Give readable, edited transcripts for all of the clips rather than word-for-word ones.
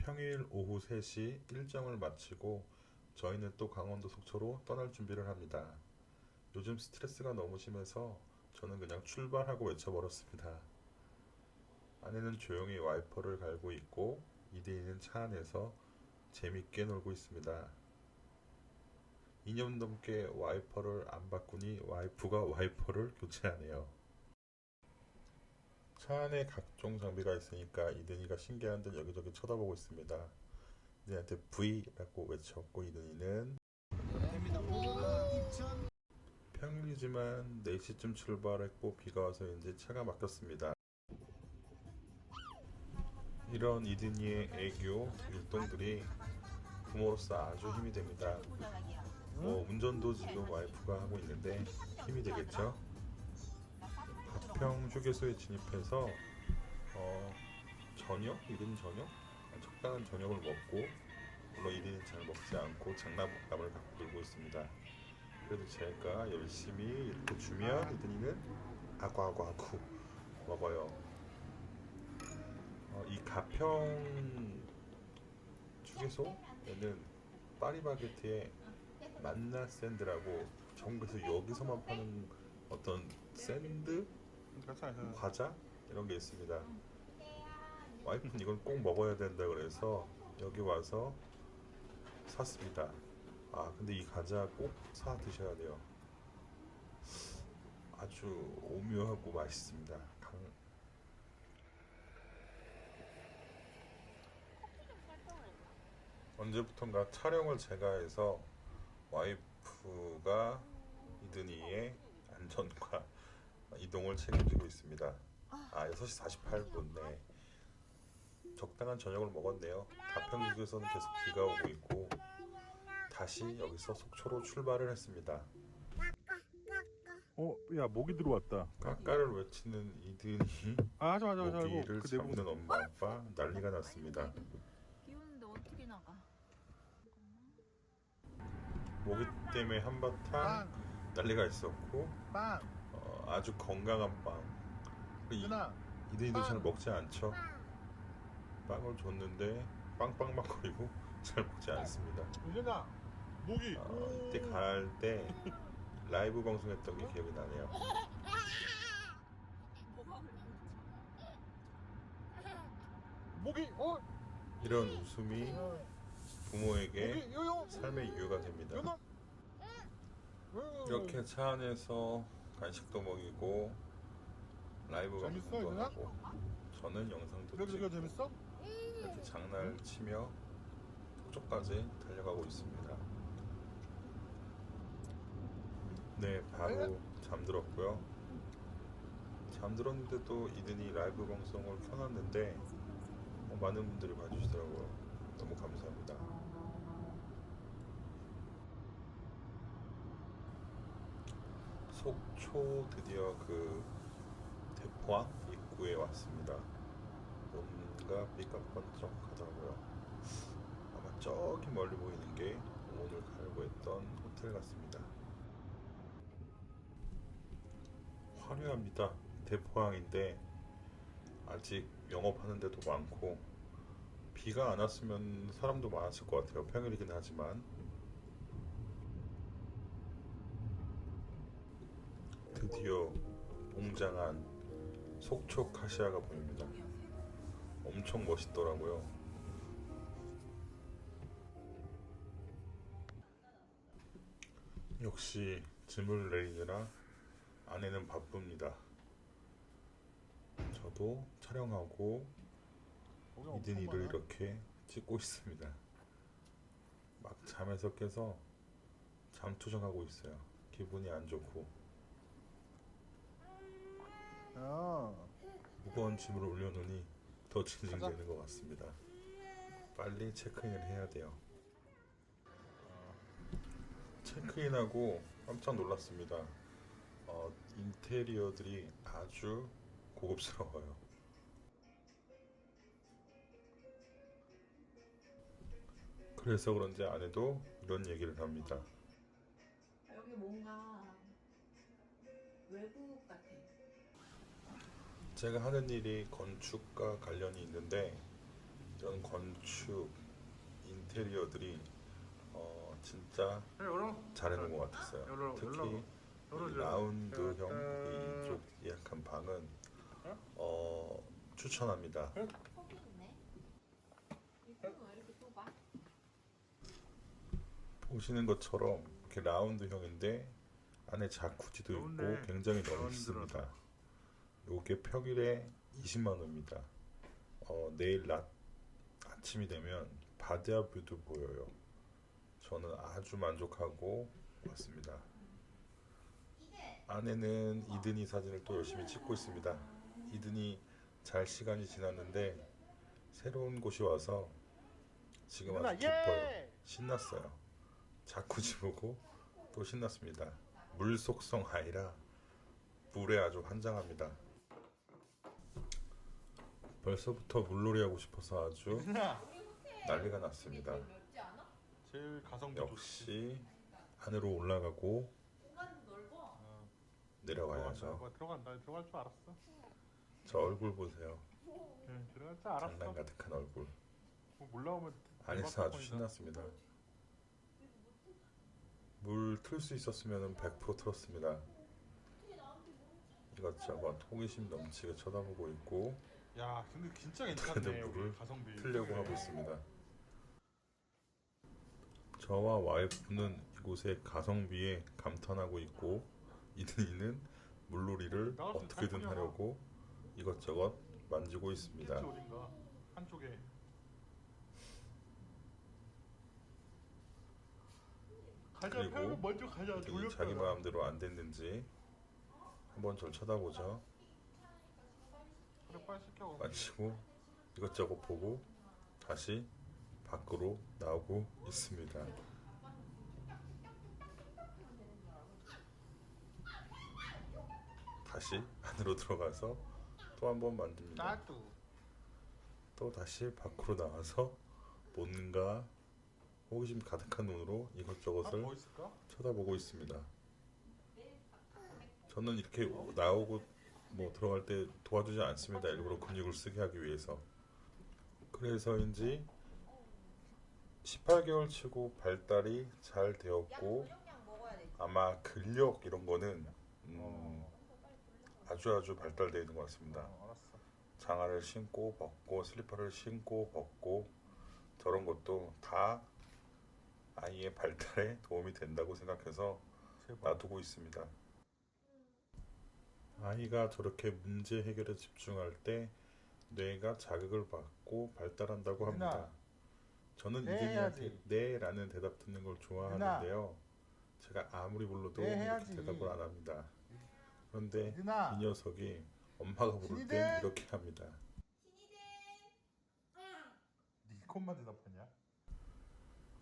평일 오후 3시 일정을 마치고 저희는 또 강원도 속초로 떠날 준비를 합니다. 요즘 스트레스가 너무 심해서 저는 그냥 출발하고 외쳐버렸습니다. 아내는 조용히 와이퍼를 갈고 있고 이대희는 차 안에서 재밌게 놀고 있습니다. 2년 넘게 와이퍼를 안 바꾸니 와이프가 와이퍼를 교체하네요. 차 안에 각종 장비가 있으니까 이든이가 신기한 듯 여기저기 쳐다보고 있습니다. 이든이한테 V라고 외쳤고 이든이는 평일이지만 4시쯤 출발했고 비가 와서인지 차가 막혔습니다. 이런 이든이의 애교 율동들이 부모로서 아주 힘이 됩니다. 운전도 지금 와이프가 하고 있는데 힘이 되겠죠? 가평 휴게소에 진입해서 이른 저녁? 적당한 저녁을 먹고 물론 이든이는 잘 먹지 않고 장난감을 갖고 놀고 있습니다. 그래도 제가 열심히 이렇게 주면 이든이는 아구아구아구 먹어요. 이 가평 휴게소에는 파리바게트에 만나 샌드라고 전국에서 여기서만 파는 어떤 샌드? 과자? 이런 게 있습니다. 와이프는 이건 꼭 먹어야 된다 그래서 여기 와서 샀습니다. 근데 이 과자 꼭 사 드셔야 돼요. 아주 오묘하고 맛있습니다. 언제부턴가 촬영을 제가 해서 와이프가 이든이의 안전과 이동을 책임지고 있습니다. 6시 48분. 네. 적당한 저녁을 먹었네요. 가평역에서는 계속 비가 오고 있고 다시 여기서 속초로 출발을 했습니다. 야, 모기 들어왔다. 까까를 외치는 이든이 맞아. 모기를 잡는 엄마 아빠 난리가 났습니다. 비 오는데 어떻게 나가? 모기 때문에 한바탕 난리가 있었고 빵. 아주 건강한 빵. 누나. 이든이도 잘 먹지 않죠. 빵을 줬는데 빵빵거리고 잘 먹지 않습니다. 누나. 모기. 이때 갈 때 라이브 방송했던 게 기억이 나네요. 모기. 이런 웃음이 부모에게 모기. 요요. 삶의 이유가 됩니다. 누나. 이렇게 차 안에서 간식도 먹이고 라이브 재밌어, 방송도 얘들아? 하고 저는 영상도 그래도 이거 찍고 재밌어? 이렇게 장난을 치며 속초까지 달려가고 있습니다. 네, 바로 잠들었고요. 잠들었는데도 이든이 라이브 방송을 켜놨는데 많은 분들이 봐주시더라고요. 너무 감사합니다. 속초 드디어 그 대포항 입구에 왔습니다. 뭔가 삐까뻔쩍하더라고요. 아마 저기 멀리 보이는 게 오늘 가려고 했던 호텔 같습니다. 화려합니다. 대포항인데 아직 영업하는 데도 많고 비가 안 왔으면 사람도 많았을 것 같아요. 평일이긴 하지만 드디어 웅장한 속초 카시아가 보입니다. 엄청 멋있더라고요. 역시 짐을 내리느라 아내는 바쁩니다. 저도 촬영하고 이든이를 이렇게 찍고 있습니다. 막 잠에서 깨서 잠투정하고 있어요. 기분이 안 좋고 야. 무거운 짐을 올려놓으니 더 징징대는 것 같습니다. 빨리 체크인을 해야 돼요. 체크인하고 깜짝 놀랐습니다. 인테리어들이 아주 고급스러워요. 그래서 그런지 아내도 이런 얘기를 합니다. 여기 뭔가 외국 같아. 제가 하는 일이 건축과 관련이 있는데 이런 건축 인테리어들이 진짜 잘해놓은 것 같았어요. 특히 이 라운드형 이쪽 예약한 방은 추천합니다. 거기 있네. 이거는 왜 이렇게 좁아? 보시는 것처럼 이렇게 라운드형인데 안에 자쿠지도 있고 좋네. 굉장히 잘 넓습니다. 요게 평일에 20만 원입니다. 내일 아침이 되면 바디아 뷰도 보여요. 저는 아주 만족하고 왔습니다. 아내는 이든이 사진을 또 열심히 찍고 있습니다. 이든이 잘 시간이 지났는데 새로운 곳이 와서 지금 아주 기뻐요. 신났어요. 자쿠지 보고 또 신났습니다. 물 속성 아이라 물에 아주 환장합니다. 벌써부터 물놀이 하고 싶어서 아주 난리가 났습니다. 제일 가성비 역시 안으로 올라가고 공간도 넓어. 내려가야죠. 들어간다. 들어갈 줄 알았어. 저 얼굴 보세요. 들어갈 줄 알았어. 장난 가득한 얼굴. 뭐 올라오면 안에서 아주 신났습니다. 물 틀 수 있었으면 100% 틀었습니다. 이것저것 호기심 넘치게 쳐다보고 있고 야, 근데 진짜 어떻게든 괜찮네. 물을 여기 가성비. 틀려고 하고 있습니다. 저와 와이프는 이곳의 가성비에 감탄하고 있고 이든이는 물놀이를 어떻게든 하려고 이것저것 만지고 있습니다. 어딘가 한쪽에. 가자. 그리고 먼저 가자. 이든이 자기 마음대로 안 됐는지 한번 절 쳐다보죠. 그래, 빨리 시켜. 마치고 이것저것 보고 다시 밖으로 나오고 있습니다. 다시 안으로 들어가서 또 한 번 만집니다. 나도. 또 다시 밖으로 나와서 뭔가 호기심 가득한 눈으로 이것저것을 뭐 있을까? 쳐다보고 있습니다. 저는 이렇게 나오고 뭐 들어갈 때 도와주지 않습니다. 일부러 근육을 쓰게 하기 위해서. 그래서인지 18개월 치고 발달이 잘 되었고 아마 근력 이런 거는 아주 발달되어 있는 것 같습니다. 알았어. 장화를 신고 벗고 슬리퍼를 신고 벗고 저런 것도 다 아이의 발달에 도움이 된다고 생각해서 제발. 놔두고 있습니다. 아이가 저렇게 문제 해결에 집중할 때 뇌가 자극을 받고 발달한다고 이든아, 합니다. 저는 네 이든이한테 해야지. 네 라는 대답 듣는 걸 좋아하는데요. 제가 아무리 불러도 네 이렇게 해야지. 대답을 안 합니다. 그런데 이든아. 이 녀석이 엄마가 부를 땐 신이든. 이렇게 합니다. 네 것만 대답하냐?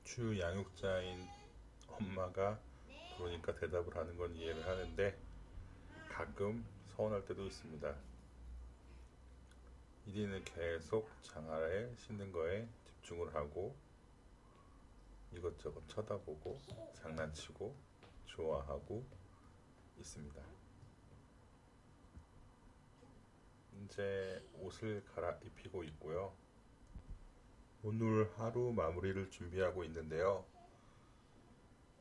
주 양육자인 엄마가 그러니까 대답을 하는 건 이해를 하는데 가끔 서운할 때도 있습니다. 이디는 계속 장화에 신는 거에 집중을 하고 이것저것 쳐다보고 장난치고 좋아하고 있습니다. 이제 옷을 갈아입히고 있고요. 오늘 하루 마무리를 준비하고 있는데요.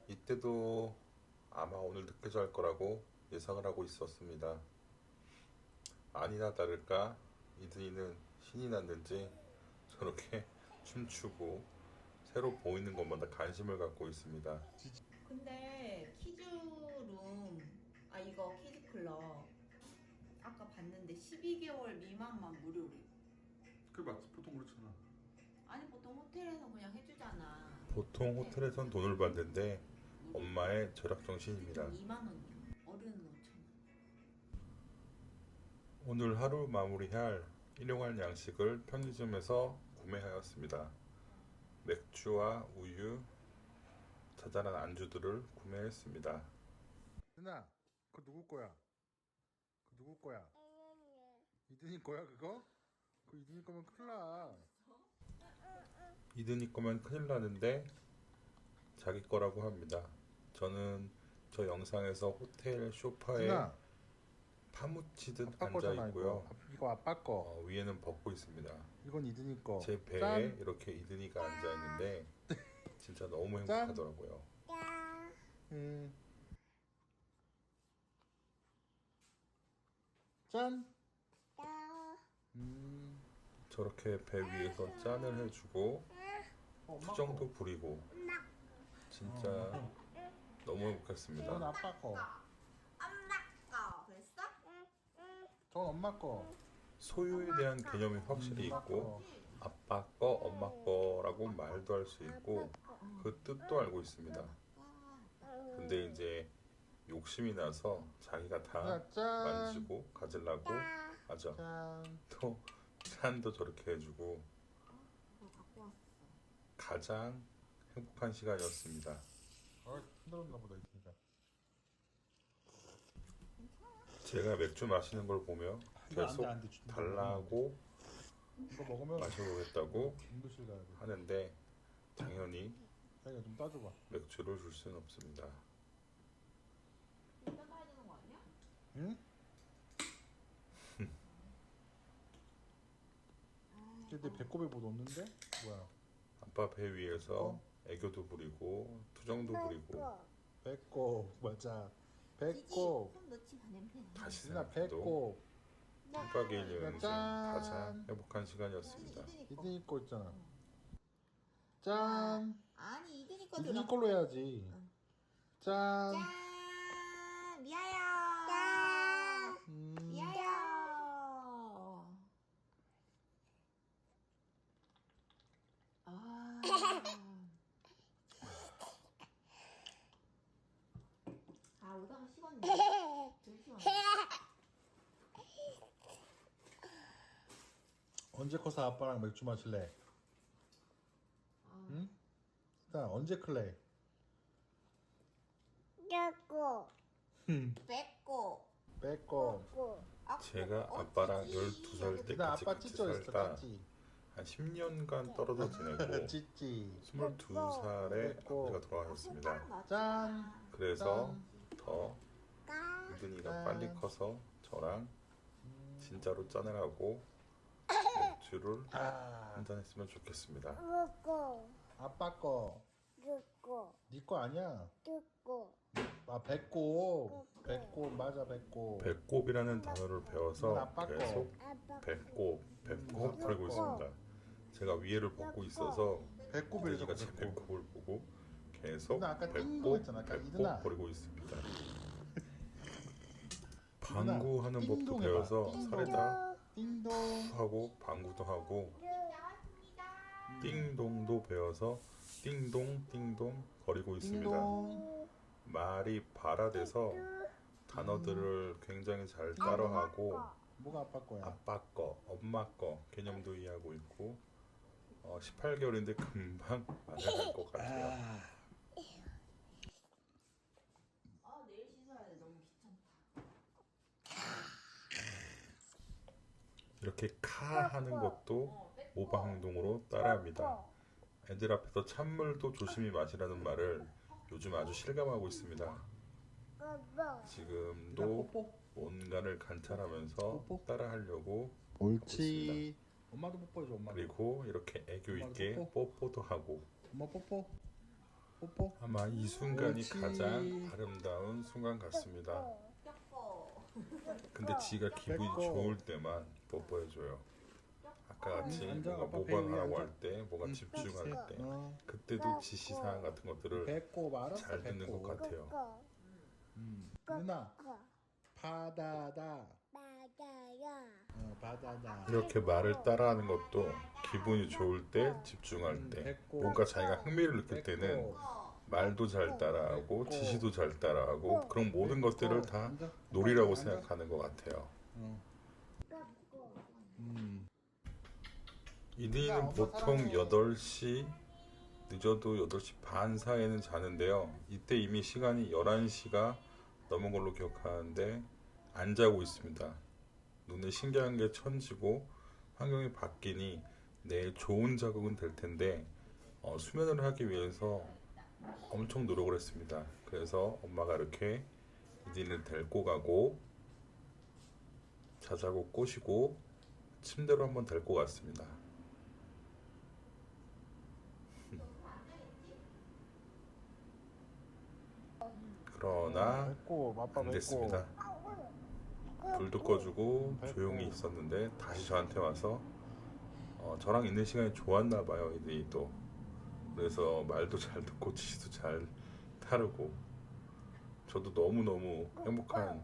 이때도 아마 오늘 늦게 잘 거라고 예상을 하고 있었습니다. 아니나 다를까 이든이는 신이 났는지 저렇게 춤추고 새로 보이는 것마다 관심을 갖고 있습니다. 근데 키즈룸 이거 키즈클럽 아까 봤는데 12개월 미만만 무료래. 그래 맞지. 보통 그렇잖아. 아니 보통 호텔에서 그냥 해주잖아. 보통 호텔에선 돈을 받는데 엄마의 절약 정신입니다. 2만 원이야. 어른은 5천 원. 오늘 하루 마무리할 일용할 양식을 편의점에서 구매하였습니다. 맥주와 우유, 자잘한 안주들을 구매했습니다. 누나, 그거 누구 거야? 그거 누구 거야? 이든이 거야 그거? 그 이든이 거면 큰일 나. 이든이 거면 큰일 나는데 자기 거라고 합니다. 저는 저 영상에서 호텔 소파에 누나, 파묻히듯 아빠 앉아 거잖아 있고요. 이거 아빠 거. 위에는 벗고 있습니다. 이건 이든이 거. 제 배에 짠. 이렇게 이든이가 앉아 있는데 진짜 너무 짠. 행복하더라고요. 짠. 저렇게 배 위에서 짠을 해주고 투정도 부리고 진짜 너무 이건 행복했습니다. 아빠 거. 엄마 거 그랬어? 저건 엄마 거. 소유에 대한 개념이 확실히 엄마 있고 거. 아빠 거, 엄마 거라고 말도 할 수 있고 그 뜻도 알고 있습니다. 근데 이제 욕심이 나서 자기가 다 야, 짠. 만지고 가지려고 하죠. 짠. 또 짠도 저렇게 해주고 너 갖고 왔어. 가장 행복한 시간이었습니다. 힘들었나 보다 이든이가. 제가 맥주 마시는 걸 보며 계속 안 돼, 준다. 달라고 이거 먹으면 마셔보겠다고 응급실 가야 돼. 하는데 당연히 자기가 좀 따줘봐. 맥주를 줄 수는 없습니다. 이따 가야 되는 거 아니야? 응? 근데 배꼽에 뭐 넣었는데? 뭐야? 아빠 배 위에서 애교도 부리고 투정도 부리고 배꼽 맞아. 배꼽. 손 넣지 마 냄새 나. 다시 누나 생각해도 배꼽. 1박 2일 여행 중 짠. 가장 행복한 시간이었습니다. 이든이 거 있잖아. 짠. 아니 이든이 거 이든이 들어. 걸로 해야지. 짠. 짠 미아야. 짠 미아야. 아. 아 오다가 식었네. 제일 시원해. 언제 커서 아빠랑 맥주 마실래? 아. 응? 일단 언제 클래? 뺏고. 배꼽. 제가 아빠랑 12살 때 나 같이 아빠 찢어 있어 살다 같이. 한 10년간 떨어져 지내고 찢지. 22살에 뺏고. 아버지가 돌아가셨습니다. 짠. 그래서 더 이든이가 빨리 커서 저랑 진짜로 짠을 하고 맥주를 아. 한잔 했으면 좋겠습니다. 아빠 거. 네 거 아니야? 아 배꼽. 배꼽 맞아 배꼽. 배꼽이라는 단어를 이건 배워서 아빠 거. 계속 배꼽 부리고 있습니다. 제가 위에를 벗고 있어서 배꼽이 이든이가 제 배꼽을 보고 계속 이든아, 아까 띵동 배꼽 했잖아. 아까 이든아. 버리고 있습니다. 이든아, 방구하는 법도 띵동 해봐. 배워서 띵동. 살에다 띵동. 하고 방구도 하고 띵동도 배워서 띵동 띵동 거리고 있습니다. 띵동. 말이 발화돼서 단어들을 굉장히 잘 따라하고 뭐가 아빠 거야? 아빠 거, 엄마 거 개념도 이해하고 있고 18개월인데 금방 알아갈 것 같아요. 아 내일 씻어야 돼. 너무 귀찮다. 이렇게 카 하는 것도 모방 행동으로 따라합니다. 애들 앞에서 찬물도 조심히 마시라는 말을 요즘 아주 실감하고 있습니다. 지금도 뽀뽀. 뭔가를 관찰하면서 뽀뽀. 따라하려고 옳지. 엄마도 뽀뽀해줘 엄마. 그리고 이렇게 애교 있게 뽀뽀도 하고 엄마 뽀뽀. 뽀뽀. 아마 이 순간이 옳지. 가장 아름다운 순간 같습니다. 뼈꺼. 근데 지가 기분이 뺏고. 좋을 때만 뽀뽀해줘요. 아까 같이 앉아, 뭔가 아빠 배 위에 모방하라고 앉아. 할 때, 뭐가 집중할 때 어. 그때도 지시사항 같은 것들을 배꼽 알았어. 잘 듣는 것 배꼽. 같아요. 누나. 바다다. 바다다. 이렇게 말을 따라하는 것도 기분이 좋을 때, 집중할 때, 뺏고. 뭔가 자기가 흥미를 느낄 때는 말도 잘 따라하고 뺏고. 지시도 잘 따라하고 그런 모든 것들을 다 앉아. 놀이라고 앉아. 생각하는 것 같아요. 이든이는 엄마 보통 사랑해. 8시 늦어도 8시 반 사이에는 자는데요. 이때 이미 시간이 11시가 넘은 걸로 기억하는데 안 자고 있습니다. 눈에 신기한 게 천지고 환경이 바뀌니 내일 좋은 자극은 될 텐데 수면을 하기 위해서 엄청 노력을 했습니다. 그래서 엄마가 이렇게 이든이를 데리고 가고 자자고 꼬시고 침대로 한번 데리고 갔습니다. 그러나 맺고 아빠 안 됐습니다. 불도 꺼주고 조용히 있었는데 다시 저한테 와서 저랑 있는 시간이 좋았나 봐요. 이들이 또 그래서 말도 잘 듣고 지시도 잘 따르고 저도 너무너무 행복한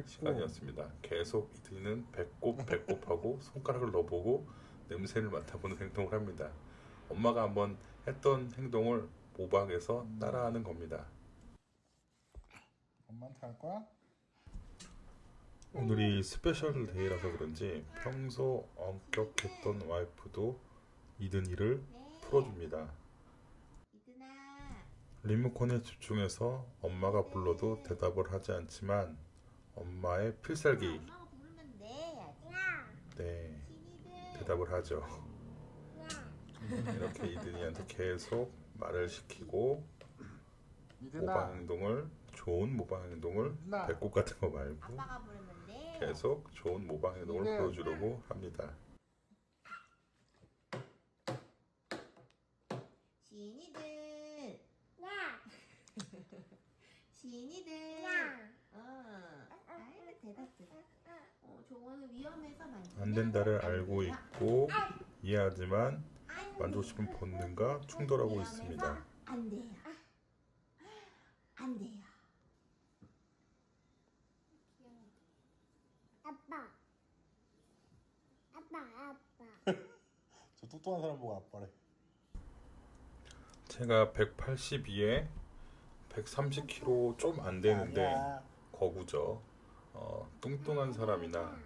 시간이었습니다. 계속 이들이는 배꼽하고 손가락을 넣어보고 냄새를 맡아보는 행동을 합니다. 엄마가 한번 했던 행동을 모방해서 따라하는 겁니다. 엄마한테 할 거야? 오늘이 스페셜 데이라서 그런지 평소 엄격했던 와이프도 이든이를 풀어줍니다. 이든아. 리모컨에 집중해서 엄마가 불러도 대답을 하지 않지만 엄마의 필살기 엄마가 부르면 네 해야지. 네 신이든. 대답을 하죠. 이렇게 이든이한테 계속 말을 시키고 이든아. 모방 행동을 좋은 모방 행동을 나. 배꼽 같은 거 말고 아빠가 부르면 네. 계속 좋은 모방 행동을 이든. 보여주려고 합니다. 신이든. 신이든. 아이고 대답들. 저거는 위험해서 만지면 안 된다를 안 알고 돼요. 있고 이해하지만 아이고, 만지고 싶은 본능과 충돌하고 위험해서 있습니다. 안 돼요. 안 돼요. 저 뚱뚱한 사람 보고 아빠래. 제가 182에 130kg 좀 안 되는데 아니야. 거구죠. 뚱뚱한 사람이나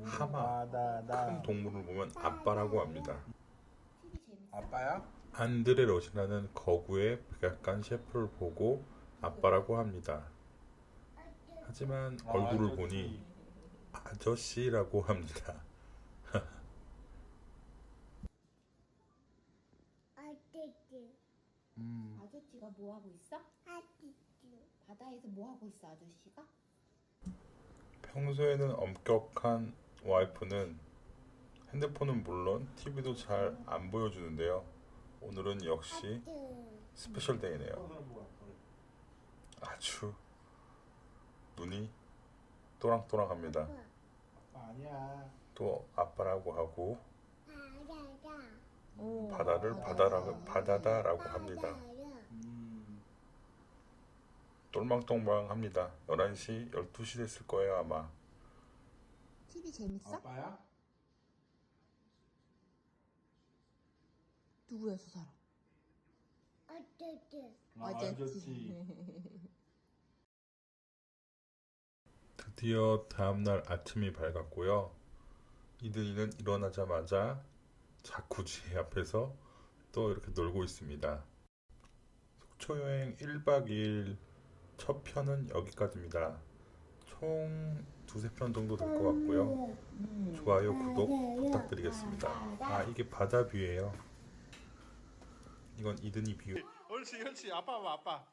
하마, 큰 동물을 보면 아빠라고 합니다. TV 재밌어? 아빠야? 안드레 러시라는 거구의 백악관 셰프를 보고 아빠라고 합니다. 하지만 얼굴을 보니 아저씨라고 합니다. 아저씨가 뭐 하고 있어? 바다에서 뭐 하고 있어 아저씨가? 평소에는 엄격한 와이프는 핸드폰은 물론 TV도 잘 안 보여주는데요. 오늘은 역시 스페셜 데이네요. 뚱뚱한 사람 보고 아빠래. 아주 눈이 또랑또랑합니다. 아빠 아니야. 또 아빠라고 하고 오, 바다를 바다다라고 합니다. 똘망똘망합니다. 11시, 12시 됐을 거예요 아마. TV 재밌어? 아빠야? 누구야 저 사람? 아저씨. 드디어 다음날 아침이 밝았고요. 이든이는 일어나자마자 자쿠지 앞에서 또 이렇게 놀고 있습니다. 속초 여행 1박 2일 첫 편은 여기까지입니다. 총 2-3편 정도 될 것 같고요. 좋아요, 구독 부탁드리겠습니다. 아, 이게 바다 뷰예요. 이건 이든이 뷰. 옳지 옳지. 아빠 봐 아빠.